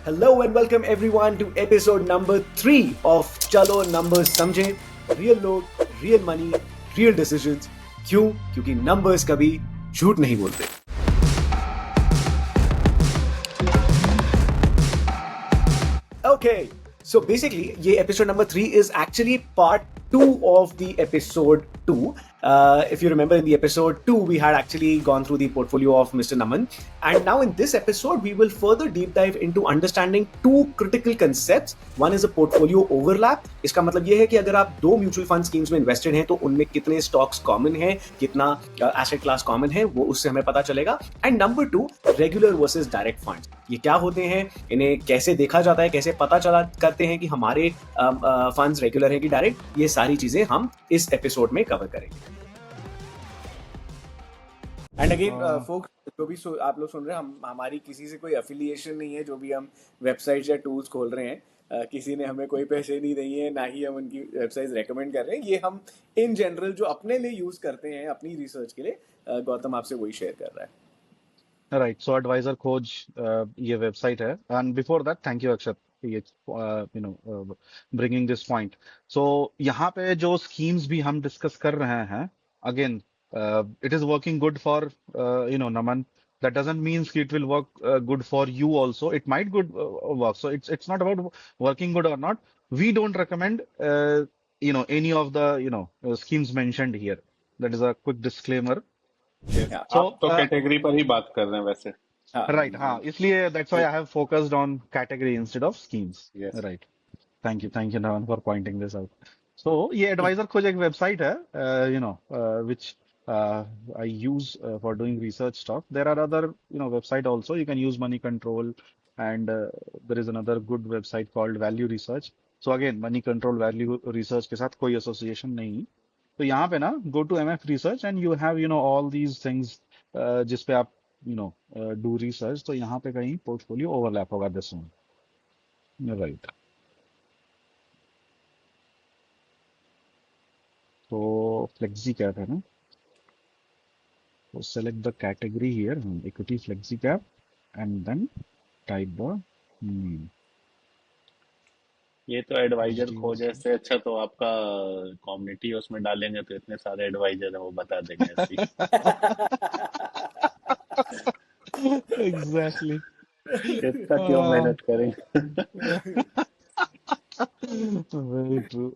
Hello and welcome everyone to episode number 3 of Chalo Numbers समझे. Real लोग, real money, real decisions. क्यों? क्योंकि numbers कभी झूठ नहीं बोलते. Okay, so basically, ये episode number 3 is actually part 2 of the episode 2. If you remember, in the episode 2, we had actually gone through the portfolio of Mr. Naman. And now in this episode, we will further deep dive into understanding two critical concepts. One is a portfolio overlap. इसका मतलब ये है कि अगर आप दो mutual fund schemes में invested हैं तो उनमें कितने स्टॉक्स कॉमन हैं, कितना एसेट क्लास कॉमन है, वो उससे हमें पता चलेगा. And number 2, regular versus direct funds. ये क्या होते हैं, इन्हें कैसे देखा जाता है, कैसे पता चला करते हैं कि हमारे फंड्स रेगुलर हैं कि डायरेक्ट, ये सारी चीजें हम इस एपिसोड में कवर करेंगे. एंड अगेन फोक्स, जो भी आप लोग सुन रहे हैं, हमारी किसी से कोई अफिलिएशन नहीं है. जो भी हम वेबसाइट्स या टूल्स खोल रहे हैं, किसी ने हमें कोई पैसे नहीं दिए हैं, ना ही हम उनकी वेबसाइट्स रेकमेंड कर रहे हैं. ये हम इन जनरल जो अपने लिए यूज करते हैं अपनी रिसर्च के लिए, गौतम आपसे वही शेयर कर रहा है. राइट. सो एडवाइजर खोज ये वेबसाइट है. And before that, thank you Akshat, ये ब्रिंगिंग दिस पॉइंट. सो यहाँ पे जो स्कीम्स भी हम डिस्कस कर रहे हैं, again it is working good for Naman. That doesn't mean it will work good for you also. It might good work. So it's not about working good or not. We don't recommend any of the schemes mentioned here. That is a quick disclaimer. Yeah, So आप तो category पर ही बात कर रहे हैं वैसे. right, हाँ, इसलिए that's why I have focused on category instead of schemes. Yes. Right. Thank you, Navan, for pointing this out. So ये advisor खोज एक website है, which I use for doing research stuff. There are other website also. You can use Money Control, and there is another good website called Value Research. So again, Money Control, Value Research के साथ कोई association नहीं. तो यहाँ पे ना, go to MF Research and you have all these things जिस पे आप do research. तो यहाँ पे कहीं portfolio overlap होगा this one. Right. तो flexi cap है ना. So select the category here, equity flexi cap, and then type the name. ये तो एडवाइजर खोज है, से अच्छा तो आपका कम्युनिटी उसमें डालेंगे तो इतने सारे एडवाइजर है वो बता देंगे ऐसी. Exactly. इतना क्यों मेहनत करेंगे. Very true.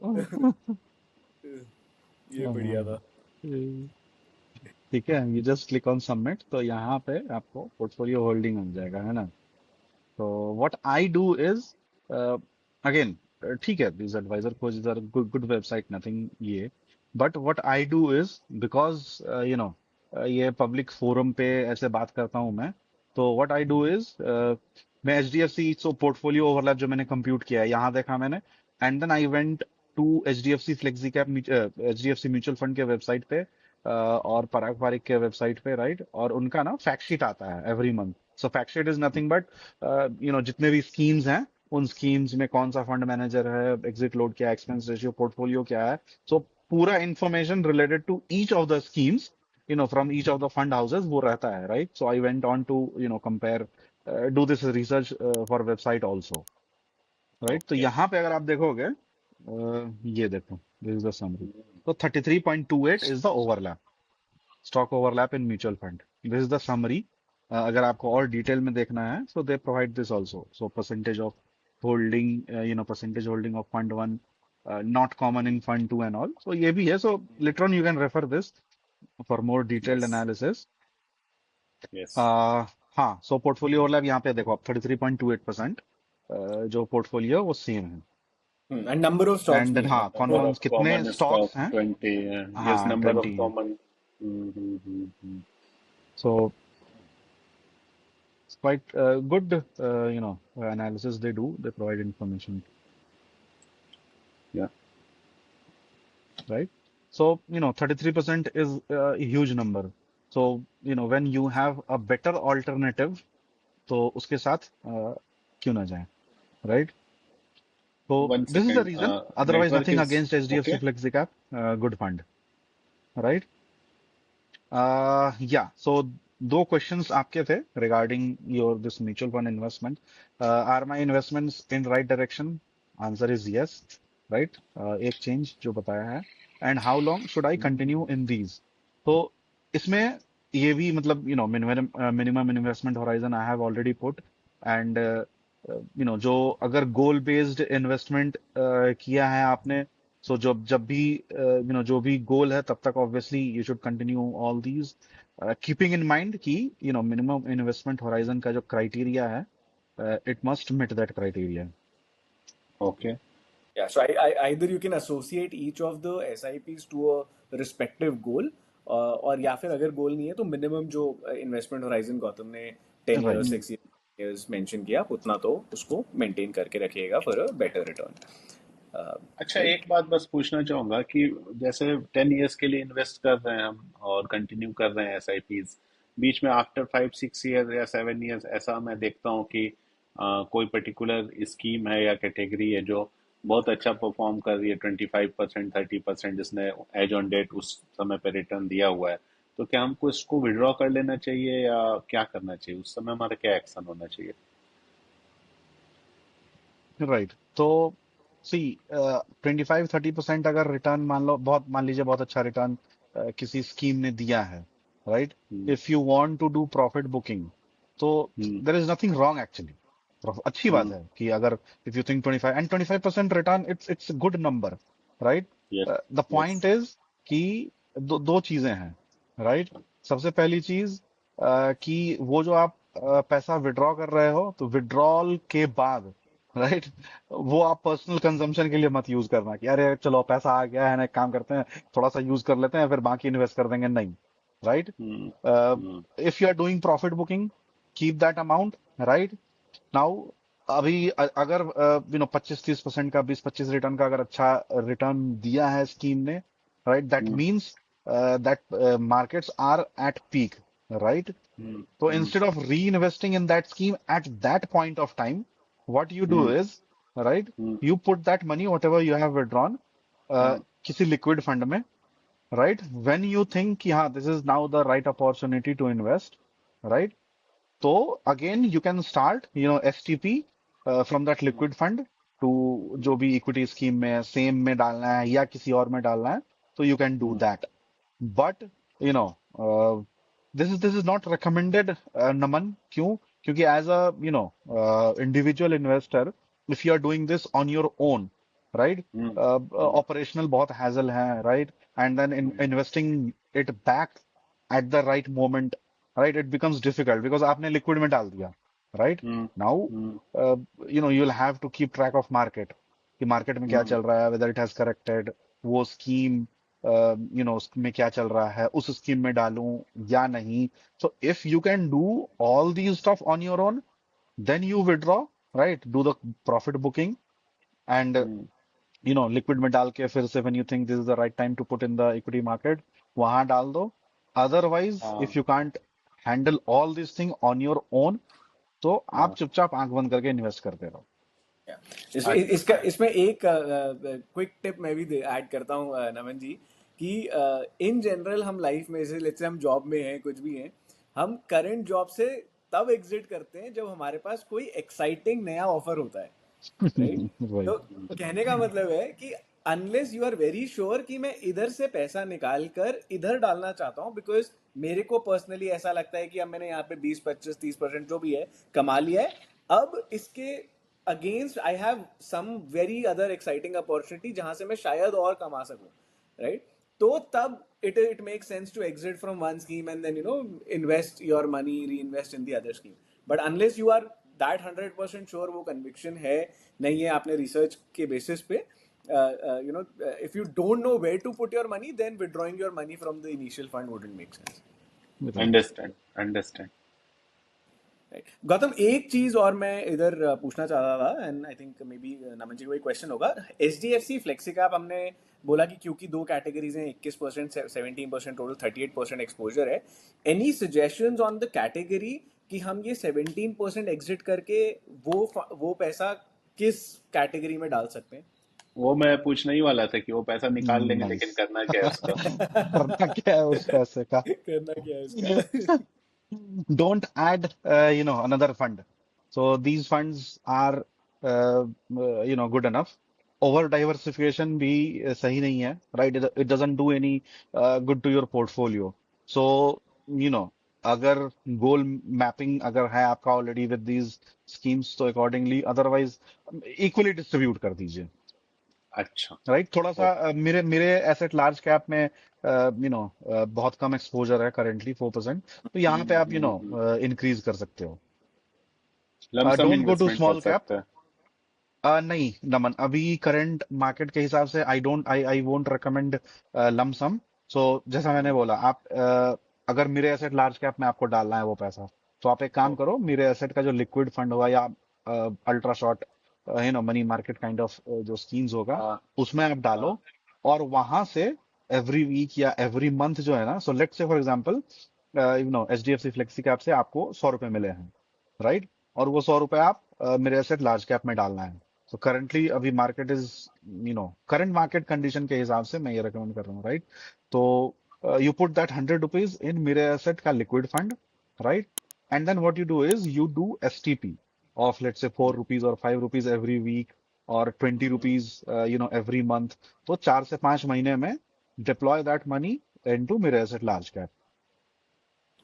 ये बढ़िया था. ठीक है, you just click on submit. तो यहाँ पे आपको portfolio holding मिल जाएगा, है ना. So what I do is again, ठीक है, these advisor coaches are good website, nothing ये. But what I do is, because ये public forum पे ऐसे बात करता हूँ मैं. तो what I do is मैं HDFC portfolio overlap जो मैंने compute किया है, यहाँ देखा मैंने. And then I went to HDFC FlexiCap HDFC mutual fund के वेबसाइट पे और पराग पारिक के वेबसाइट पे, राइट. और उनका ना फैक्ट शीट आता है every month. So fact sheet is nothing but जितने भी स्कीम्स हैं, उन स्कीम्स में कौन सा फंड मैनेजर है, एग्जिट लोड क्या है, एक्सपेंस रेशियो, पोर्टफोलियो क्या है. सो पूरा information related to each of the schemes from each of the fund houses वो रहता है, right. So I went on to compare, do this research for website also, right. तो यहाँ पे अगर आप देखोगे, ये देखो, दिस इज द समरी. तो 33.28 is the overlap, stock overlap in mutual fund. This is the summary. अगर आपको और डिटेल में देखना है, so they provide this also. So percentage of holding, percentage holding of fund one, not common in fund two and all. So ये भी है. So later on you can refer this for more detailed analysis. Yes. हाँ, so portfolio overlap यहाँ पे देखो आप 33.28% जो portfolio वो सेम है. And number of stocks. And then हाँ, कौन कितने stocks हैं? 20. हाँ, Yes, number 20 of common. So it's quite good, analysis they do. They provide information. Yeah. Right. So 33% is a huge number. So when you have a better alternative, तो उसके साथ क्यों ना जाए, right? So One this is the second, reason. Otherwise, network nothing is against HDFC okay? FlexiCap, good fund, right? Yeah. So दो questions आपके थे regarding your this mutual fund investment. Are my investments in right direction? Answer is yes, right. एक change जो बताया है. And how long should I continue in these? तो इसमें ये भी मतलब minimum investment horizon I have already put. And जो अगर गोल बेस्ड इन्वेस्टमेंट किया है आपने, सो जब जब भी जो भी गोल है तब तक obviously you should continue all these, keeping in mind कि मिनिमम इन्वेस्टमेंट होराइजन का जो क्राइटेरिया है, इट मस्ट मिट that criteria. Okay. Yeah, so either you can associate each of the SIPs to a respective goal, और या फिर अगर गोल नहीं है तो मिनिमम जो इन्वेस्टमेंट होराइजन गौतम ने 10 राइट. years 6 years मेंशन किया, उतना तो उसको मेंटेन करके रखिएगा फॉर अ बेटर रिटर्न, अच्छा, राइट. एक बात बस पूछना चाहूंगा कि जैसे 10 years के लिए इन्वेस्ट कर रहे हैं हम और कंटिन्यू कर रहे हैं एसआईपीज, बीच में आफ्टर 5-6 years या 7 years ऐसा मैं देखता हूँ कि कोई पर्टिकुलर स्कीम है या कैटेगरी है जो बहुत अच्छा परफॉर्म कर रही है, 25%, 30% जिसने एज ऑन डेट उस समय पे रिटर्न दिया हुआ है, तो क्या हमको इसको विड्रॉ कर लेना चाहिए या क्या करना चाहिए? उस समय हमारा क्या एक्शन होना चाहिए? राइट. तो सी 25-30% अगर रिटर्न मान लीजिए बहुत अच्छा रिटर्न किसी स्कीम ने दिया है, right. Hmm. If you want to do profit booking, तो hmm. There is nothing wrong actually. अच्छी बात हम्म. है कि अगर if you think 25% return, it's good number, right. Yes. The yes. Point is कि दो चीजें हैं, राइट. सबसे पहली चीज कि वो जो आप पैसा विड्रॉ कर रहे हो, तो विड्रॉल के बाद, राइट, वो आप पर्सनल कंजम्पशन के लिए मत यूज करना कि अरे चलो पैसा आ गया है ना, एक काम करते हैं थोड़ा सा यूज कर लेते हैं फिर बाकी इन्वेस्ट कर देंगे. नहीं, right. Hmm. Hmm. If you are doing profit booking, keep that amount, right. Now अभी अगर 25-30% का 20-25 रिटर्न का अगर अच्छा रिटर्न दिया है स्कीम ने, right, that hmm. Means that markets are at peak, right. Hmm. So hmm. instead of reinvesting in that scheme at that point of time, what you do hmm. is, right, hmm. you put that money, whatever you have withdrawn, हम्म. किसी liquid fund में, right, when you think कि हाँ this is now the right opportunity to invest, right, तो again you can start STP from that liquid fund to जो भी equity scheme में same में डालना है या किसी और में डालना है, तो you can do hmm. that. But you know uh, this is not recommended, Naman. क्यों? क्योंकि as a individual investor, if you are doing this on your own, right, hmm. Hmm. operational बहुत hassle है, right, and then investing it back at the right moment, right, it becomes difficult because आपने liquid में डाल दिया, right. Hmm. Now hmm. you'll have to keep track of market, कि market में क्या हम्म. चल रहा है, whether it has corrected, वो scheme उसमें क्या चल रहा है, उस स्कीम में डालूं या नहीं. So if you can do all these stuff on your own, then you withdraw, right, do the profit booking and hmm. Liquid में डाल के फिर से when you think this is the right time to put in the equity market, वहां डाल दो. Otherwise हाँ. If you can't handle all this thing on your own, तो आप हाँ. चुपचाप आंख बंद करके इन्वेस्ट करते रहो. Yeah. अच्छा. इसमें एक क्विक टिप मैं भी ऐड करता हूँ, नमन जी, कि इन जनरल हम लाइफ में, जैसे लेट्स से हम जॉब में हैं, कुछ भी हैं, हम करंट जॉब से तब एग्जिट करते हैं जब हमारे पास कोई एक्साइटिंग नया ऑफर होता है, राइट. वही. तो कहने का मतलब है कि unless you are very sure कि मैं इधर से पैसा निकाल कर इधर डालना चाहता हूँ, बिकॉज मेरे को पर्सनली ऐसा लगता है कि अब मैंने यहाँ पे 20-25-30% जो भी है कमा लिया है, अब इसके against I have some very other exciting opportunity जहां से मैं शायद और कमा सकूं, राइट. तो तब it makes sense to exit from one scheme and then invest your money, reinvest in the other scheme. But unless you are that 100% sure, वो conviction है नहीं है आपने research के basis पे, if you don't know where to put your money, then withdrawing your money from the initial fund wouldn't make sense. Right. Understand. Understand. Right. Gautam, एक चीज और मैं इधर पूछना चाह रहा था, and I think maybe Naman ji को एक क्वेश्चन होगा. HDFC फ्लेक्सीकैप हमने बोला कि क्योंकि दो कैटेगरीज हैं, 21%, 17% टोटल, 38% एक्सपोजर है. Any suggestions on the category कि हम ये 17% एग्जिट करके वो पैसा किस कैटेगरी में डाल सकते हैं? वो मैं पूछना ही वाला था कि वो पैसा निकाल लेंगे लेकिन नाइस. करना क्या है उसका? करना क्या है उस पैसे का? करना क्या है इसका? don't add, another fund. So these funds are, good enough. Over diversification भी सही नहीं है, right? It doesn't do any good to your portfolio. So, you know, अगर गोल मैपिंग अगर है आपका ऑलरेडी विद दीज स्कीम्स तो अकॉर्डिंगली, अदरवाइज इक्वली डिस्ट्रीब्यूट कर दीजिए, अच्छा। राइट? थोड़ा सा मेरे मेरे एसेट लार्ज कैप में बहुत कम एक्सपोजर है करेंटली, 4%। तो यहाँ पे आप इंक्रीज कर सकते हो। Lumpsum don't go to investment कर स्मॉल कैप। सकते हैं। नहीं नमन, अभी करंट मार्केट के हिसाब से आई वोंट रिकमेंड लमसम। सो जैसा मैंने बोला, आप अगर मेरे एसेट लार्ज कैप में आपको डालना है वो पैसा, तो आप एक काम करो, मेरे एसेट का जो लिक्विड फंड होगा या ultra short money market kind of जो स्कीम्स होगा, हाँ उसमें आप हाँ। डालो। और वहां से एवरी वीक या एवरी मंथ जो है ना, so let's say for example HDFC flexi cap से आपको 100 रुपए मिले हैं, राइट? और वो 100 रुपए आप मेरे एसेट लार्ज कैप में डालना है। तो करंटली अभी market is, current market condition के हिसाब से मैं ये रिकमेंड कर रहा हूँ, राइट? तो यू पुट दैट 100 रुपीज इन मेरे एसेट का liquid fund, right? And then what you do is you do STP of let's say 4 rupees और 5 रुपीज एवरी वीक, और 20 रुपीज एवरी मंथ। तो 4 से 5 महीने में डिप्लॉय दैट मनी इनटू मेरे एसेट लार्ज कैप,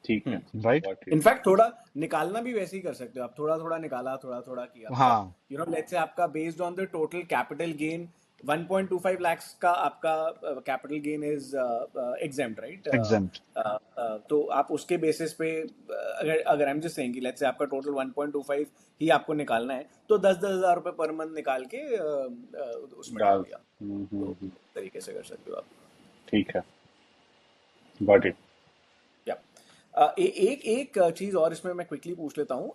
ठीक है। राइट? Got it. इनफैक्ट थोड़ा निकालना भी वैसे ही कर सकते हो आप, थोड़ा थोड़ा निकाला, थोड़ा थोड़ा किया, मतलब हाँ, लेट्स से आपका based on the total capital gain 1.25 lakhs का आपका capital gain is exempt, right? Exempt. तो आप उसके बेसिस पे अगर अगर आई एम जस्ट सेइंग कि लेट्स से आपका टोटल 1.25 ही आपको निकालना है, तो 10,000 रुपए पर मंथ निकाल के उसमें डाल डाल। दिया, तो तरीके से कर सकते हो आप। ठीक है। Got it. या एक एक चीज और इसमें मैं क्विकली पूछ लेता हूँ।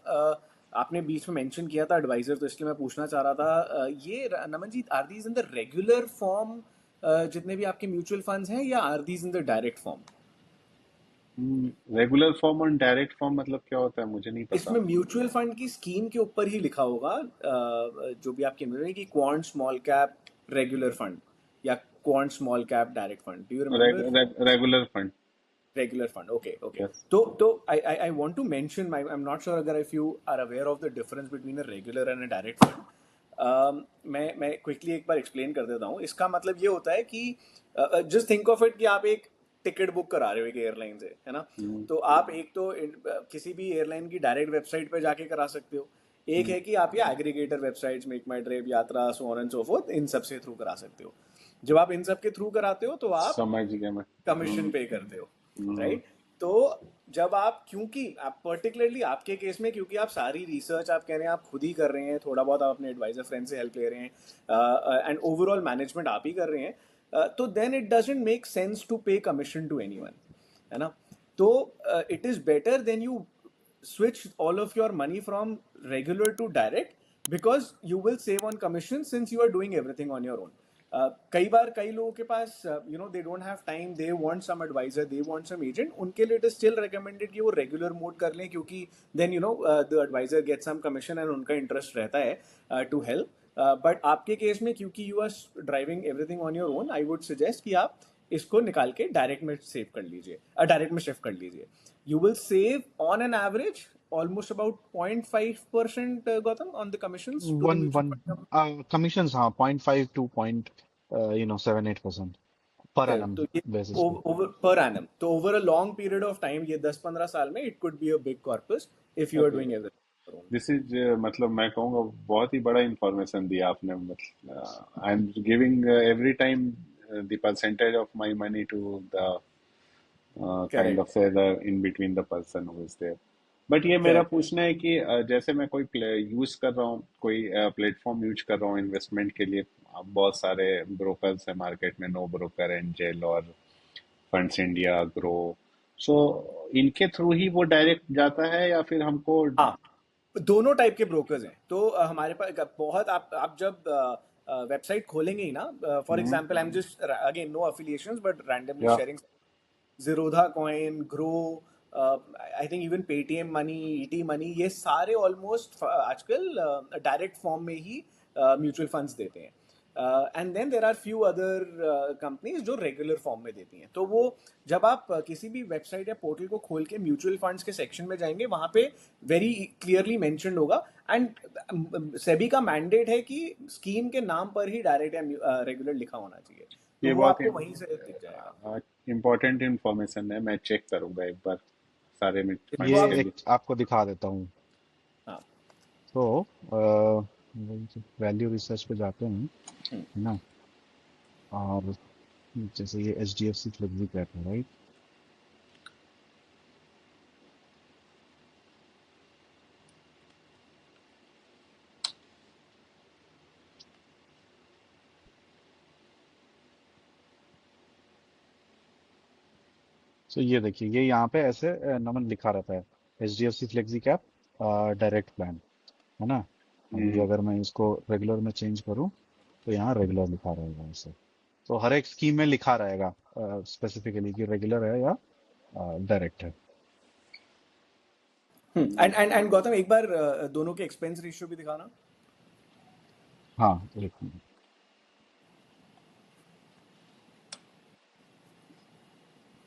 आपने बीच में मेंशन किया था एडवाइजर, तो इसलिए मैं पूछना चाह रहा था, ये Naman ji, are these in the regular form जितने भी आपके म्यूचुअल फंड्स हैं, या are these in the direct form? Regular form और डायरेक्ट फॉर्म मतलब क्या होता है, मुझे नहीं पता। इसमें म्यूचुअल फंड की स्कीम के ऊपर ही लिखा होगा, जो भी आपकी मिल रही है, कि quant small cap regular fund या quant small cap direct fund. Do you remember? Regular fund. Regular fund. Okay, okay. Yes. So I want to mention, I'm not sure अगर if you are aware of the difference between a regular and a direct fund. मैं quickly एक बार explain कर देता हूँ। इसका मतलब ये होता है कि जस्ट थिंक ऑफ इट कि आप एक टिकट बुक करा रहे हो एक एयरलाइन से, है ना? तो आप एक तो किसी भी एयरलाइन की डायरेक्ट वेबसाइट पे जाके करा सकते हो। एक है कि आप ये aggregator websites, make my trip, Yatra, so on and so forth, इन सब से थ्रू करा सकते हो। जब आप इन सब के थ्रू कराते हो तो आप समझ गया मैं। कमीशन पे करते हो, हम्म। राइट? तो जब आप, क्योंकि आप पर्टिकुलरली आपके केस में, क्योंकि आप सारी रिसर्च आप कह रहे हैं आप खुद ही कर रहे हैं, थोड़ा बहुत आप अपने एडवाइजर फ्रेंड से हेल्प ले रहे हैं, एंड ओवरऑल मैनेजमेंट आप ही कर रहे हैं, तो then it doesn't make sense to pay commission to anyone, है ना? तो it is better then you switch all of your money from regular to direct, because you will save on commission since you are doing everything on your own. कई बार कई लोगों के पास they don't have time, they want some advisor, they want some agent, उनके लिए it is still recommended कि वो regular mode कर लें, क्योंकि then the advisor get some commission and उनका इंटरेस्ट रहता है टू हेल्प। बट आपके केस में क्योंकि you are driving everything on your own, I would suggest कि आप इसको निकाल के डायरेक्ट में सेव कर लीजिए, डायरेक्ट में शिफ्ट कर लीजिए। You will save on an average almost about 0.5%, Gautam, on the commissions to the one mutual one fund company. Commission, हाँ, 0.5 to 0.78% पर Correct. एनम तो ये बेसिस पे। over per annum, तो over a long period of time, ये 10-15 साल में it could be a big corpus if you are okay. doing everything on your own. This is मतलब मैं कहूँगा बहुत ही बड़ा इंफॉर्मेशन दिया आपने। मतलब I am giving every time the percentage of my money to the kind Correct. Of से the in between the person who is there. But ये मेरा Correct. पूछना है कि जैसे मैं कोई यूज कर रहा हूँ, कोई प्लेटफॉर्म यूज कर रहा हूँ इन्वेस्टमेंट के लिए, बहुत सारे ब्रोकर्स है मार्केट में, नो ब्रोकर, एंजल और फंड्स इंडिया, ग्रो, सो इनके थ्रू ही वो डायरेक्ट जाता है या फिर हमको? हाँ, दोनों टाइप के ब्रोकर्स हैं। तो हमारे पास बहुत, आप जब वेबसाइट खोलेंगे ही ना, for hmm. Example I am just again no affiliations but randomly या sharing, Zerodha Coin, Grow, I think even Paytm money, ET money, ये सारे ऑलमोस्ट आजकल डायरेक्ट फॉर्म में ही म्यूचुअल फंड्स देते हैं। And then there are few other companies जो regular form में देती हैं। तो वो जब आप किसी भी वेबसाइट या पोर्टल को खोल के म्यूचुअल फंड्स के सेक्शन में जाएंगे, वहां पे वेरी क्लियरली मेंशन्ड होगा। एंड सेबी का मैंडेट है कि स्कीम के नाम पर ही डायरेक्ट या रेगुलर लिखा होना चाहिए, तो ये वो बहुत आपको वहीं से दिख जाएगा। इम्पोर्टेंट इंफॉर्मेशन है, मैं चेक करूंगा एक बार सारे इनको फंड्स आप के ये लिए। एक आपको दिखा देता हूँ। हाँ। तो वैल्यू रिसर्च पे जाते हैं, है ना। और जैसे ये HDFC फ्लेक्सी कैप है, राइट। तो ये देखिए, ये यहाँ पे ऐसे नमन लिखा रहता है, HDFC flexi cap direct plan, है ना। अभी हम्म। अगर मैं इसको रेगुलर में चेंज करूँ तो यहाँ रेगुलर लिखा रहेगा ऐसे। तो हर एक स्कीम में लिखा रहेगा स्पेसिफिकली कि रेगुलर है या डायरेक्ट है। एंड गौतम, एक बार दोनों के एक्सपेंस रेशियो भी दिखाना। हाँ, एक मिनट।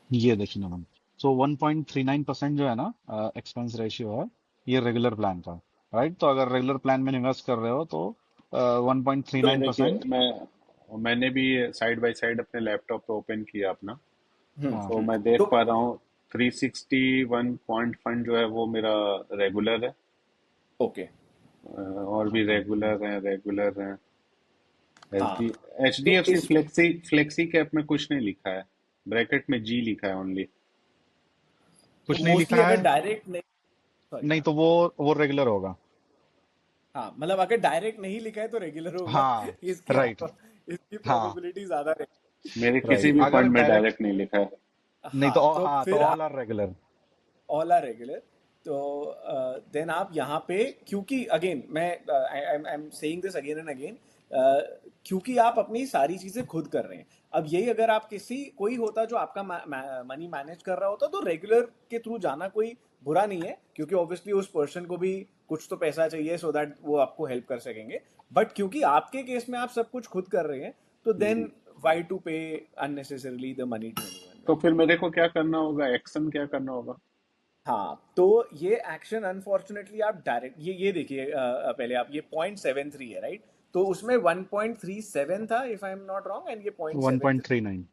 ये देखिए नमन, सो 1.39% जो है ना एक्सपेंस रेशियो है, ये रेगुलर प्लान का, राइट। तो अगर रेगुलर प्लान में इन्वेस्ट कर रहे हो तो वन पॉइंट थ्री तो नाइन देखिए, परसेंट मैंने भी साइड बाय साइड अपने लैपटॉप पे ओपन किया अपना, हाँ, तो मैं देख तो पा रहा हूँ 361 पॉइंट फंड जो है वो मेरा रेगुलर है। ओके। और भी रेगुलर हैं। एच हाँ, डी एच डी तो एफ सी इस फ्लेक्सी कैप में कुछ नहीं लिखा है, ब्रैकेट में जी लिखा है ओनली। तो कुछ नहीं मोस्टली लिखा अगर है। डायरेक्ट नहीं, सॉरी, नहीं हाँ। तो वो रेगुलर होगा। हाँ, मतलब अगर डायरेक्ट नहीं लिखा है तो रेगुलर होगा। हाँ, इसकी राइट। इसकी हाँ, प्रोबेबिलिटी ज्यादा है। मेरे किसी राइट। भी अगर फंड में डायरेक्ट डायरेक्ट नहीं लिखा है। नहीं तो हाँ, तो हाँ, तो फिर all are regular. All are regular. तो देन आप यहाँ पे, क्योंकि अगेन मैं I am saying this again and again, क्योंकि आप अपनी सारी चीजें खुद कर रहे हैं। अब यही अगर आप किसी कोई होता जो आपका मनी मैनेज कर रहा होता, तो रेगुलर के थ्रू जाना कोई बुरा नहीं है, क्योंकि ऑब्वियसली उस पर्सन को भी कुछ तो पैसा चाहिए सो दैट वो आपको हेल्प कर सकेंगे। बट क्योंकि आपके केस में आप सब कुछ खुद कर रहे हैं, तो hmm. Then why to pay unnecessarily the money to anyone, तो राइट? फिर मेरे को क्या करना होगा, एक्शन क्या करना होगा? हाँ, तो ये एक्शन अनफॉर्चुनेटली आप डायरेक्ट, ये देखिए, पहले आप, ये 0.73 है, राइट? तो उसमें 1.37 था, if I am not wrong, and ये point one seven point three three nine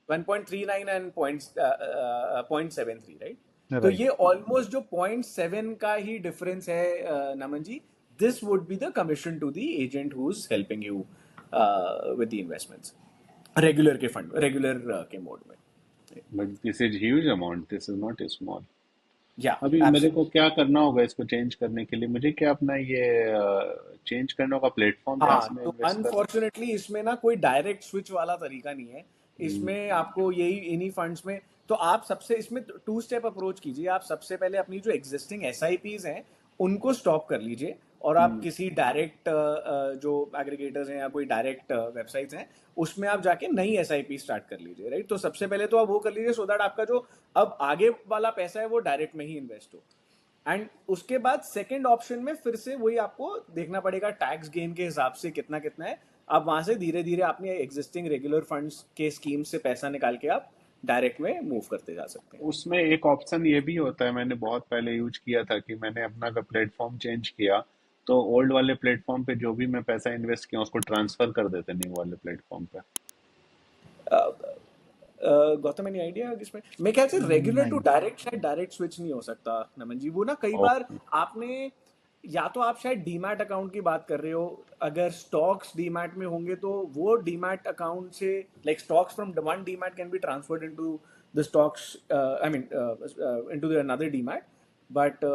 1.39 and 0.73, right? तो राइट। ये ऑलमोस्ट जो 0.7 का ही डिफरेंस है, Naman ji. This would be the commission to the agent who is helping you with the investments, regular के fund, regular के mode में। But this is huge amount, this is not small. या अभी मेरे को एब्सोल्युटली। क्या करना होगा इसको चेंज करने के लिए? मुझे क्या अपना ये चेंज करने होगा प्लेटफॉर्म जहाँ से हाँ, मैं तो इन्वेस्ट कर रहा अनफॉर्चुनेटली इसमें ना कोई डायरेक्ट स्विच वाला तरीका नहीं है। हूँ? इसमें आपको यही इन्हीं फंड्स में, तो आप सबसे इसमें टू स्टेप अप्रोच कीजिए। आप सबसे पहले अपनी जो एग्जिस्टिंग एसआईपीज हैं उनको स्टॉप कर लीजिए, और आप हम्म। किसी डायरेक्ट जो एग्रीगेटर्स हैं या कोई डायरेक्ट वेबसाइट्स हैं, उसमें आप जाके नई एसआईपी स्टार्ट कर लीजिए, राइट? तो सबसे पहले तो आप वो कर लीजिए, सो दैट आपका जो अब आगे वाला पैसा है वो डायरेक्ट में ही इन्वेस्ट हो। एंड उसके बाद सेकंड ऑप्शन में फिर से वही आपको देखना पड़ेगा टैक्स गेन के हिसाब से कितना कितना है। आप वहां से धीरे धीरे अपने एग्जिस्टिंग रेगुलर फंड्स के स्कीम से पैसा निकाल के आप डायरेक्ट में मूव करते जा सकते हैं। उसमें एक ऑप्शन ये भी होता है, मैंने बहुत पहले यूज किया था, कि मैंने अपना अगर प्लेटफॉर्म चेंज किया तो ओल्ड वाले प्लेटफॉर्म पे जो भी मैं पैसा इन्वेस्ट किया उसको ट्रांसफर कर देते न्यू वाले प्लेटफॉर्म पे। गौतम, एनी आइडिया इसमें? मेरे ख्याल से रेगुलर टू नहीं। डायरेक्ट शायद डायरेक्ट स्विच नहीं हो सकता, नमन जी। वो ना कई बार ओके। आपने, या तो आप शायद डीमैट अकाउंट की बात कर रहे हो। अगर स्टॉक्स डीमैट में होंगे तो वो डीमैट अकाउंट से, like stocks from one demat can be transferred into the stocks, I mean into the another demat. But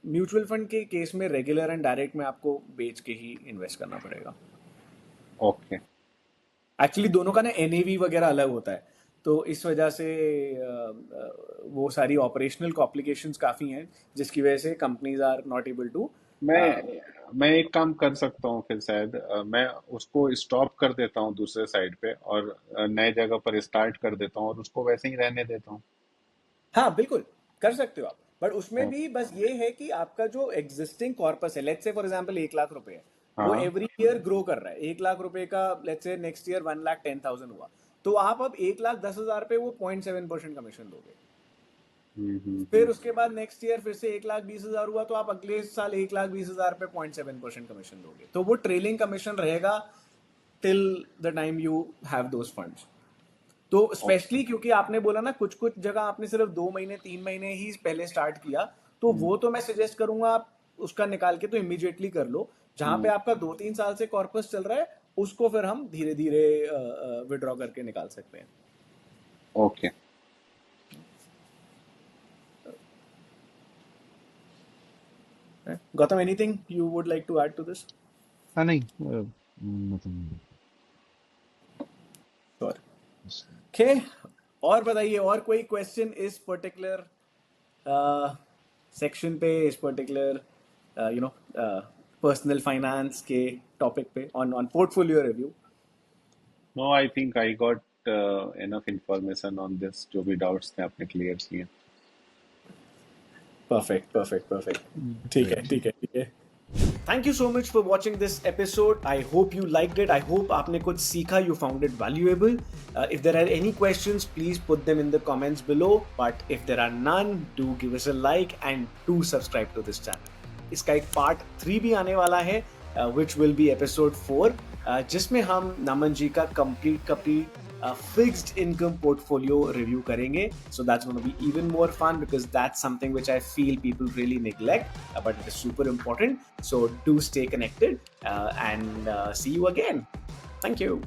mutual fund के केस में रेगुलर एंड डायरेक्ट में आपको बेच के ही इन्वेस्ट करना पड़ेगा। ओके। एक्चुअली दोनों का ना एनएवी वगैरह अलग होता है, तो इस वजह से वो सारी ऑपरेशनल कॉम्प्लिकेशंस काफ़ी हैं, जिसकी वजह से companies are not able to. मैं एक काम कर सकता हूँ फिर शायद, मैं उसको स्टॉप कर देता हूँ दूसरे साइड पे, और नए जगह पर स्टार्ट कर देता हूँ और उसको वैसे ही रहने देता हूँ। हाँ, बिल्कुल कर सकते हो आप। बट उसमें ओ- भी बस ये है कि आपका जो एग्जिस्टिंग कॉर्पस है, let's say for example 1 lakh रुपए है, वो हाँ। एवरी ईयर ग्रो कर रहा है। 1 लाख रुपए का लेट्स से नेक्स्ट ईयर 1,10,000 हुआ, तो आप अब 1,10,000 पे वो 0.7% कमीशन दोगे। फिर उसके बाद नेक्स्ट ईयर फिर से 1,20,000 हुआ, तो आप अगले साल 1,20,000 पे 0.7% कमीशन दोगे। तो वो ट्रेलिंग कमीशन रहेगा till the time you have those funds. तो स्पेशली क्योंकि आपने बोला ना कुछ कुछ जगह आपने सिर्फ 2 महीने 3 महीने ही पहले स्टार्ट किया, तो वो तो मैं सजेस्ट करूंगा आप उसका निकाल के तो इमीडिएटली कर लो। जहां पे आपका 2-3 साल से कॉर्पस चल रहा है, उसको फिर हम धीरे धीरे विड्रॉ करके निकाल सकते हैं। Okay. Gautam, anything you would like to add to this? हाँ नहीं nothing. श्योर। ओके, और बताइए, और कोई क्वेश्चन इस पर्टिकुलर सेक्शन पे, इस पर्टिकुलर पर्सनल फाइनेंस के टॉपिक पे, on portfolio review? No, I think I got enough information on this. जो भी डाउट्स थे आपने क्लियर किए। Perfect. ठीक है, ठीक है, ठीक है। Thank you so much for watching this episode. I hope you liked it. I hope आपने कुछ सीखा, you found it valuable. If there are any questions, please put them in the comments below. But if there are none, do give us a like and do subscribe to this channel. इसका एक part 3 भी आने वाला है, which will be episode 4, जिसमें हम नमन जी का complete fixed income portfolio review करेंगे. So that's going to be even more fun because that's something which I feel people really neglect, but it is super important. So do stay connected and see you again. Thank you.